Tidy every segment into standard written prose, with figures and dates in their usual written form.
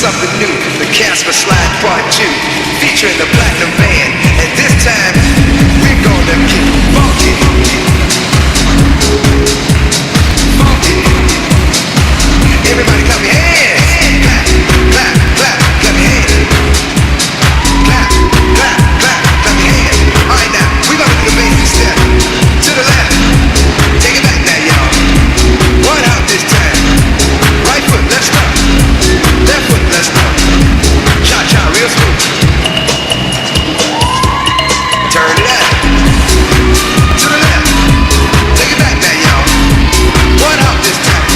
something new, the Casper Slide Part 2, featuring the Platinum Band, and this time we're gonna get funky. Funky. Everybody clap your hands. Clap, clap, clap, clap your hands. Clap, clap, clap, clap your hands. All right, now we're gonna do the basic step. To the left. Take it back now, y'all. One out this time. Right foot, left stop. Left foot, left stop. Cha-cha, real smooth. Turn it out. To the left. Take it back now, y'all. One out this time.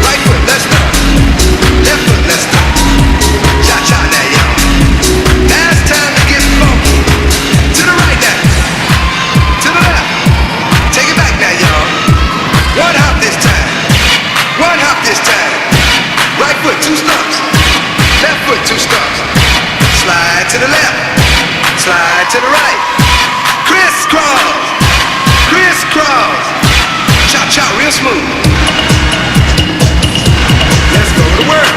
Right foot, left stop. Left foot, left stop. Cha-cha now, y'all. Now it's time to get funky. To the right now. To the left. Take it back now, y'all. One hop this time. One hop this time. Right foot, 2 stumps. Left foot, 2 stumps. Slide to the left. Slide to the right. Crisscross. Crisscross. Cha-cha, real smooth. Let's go to work.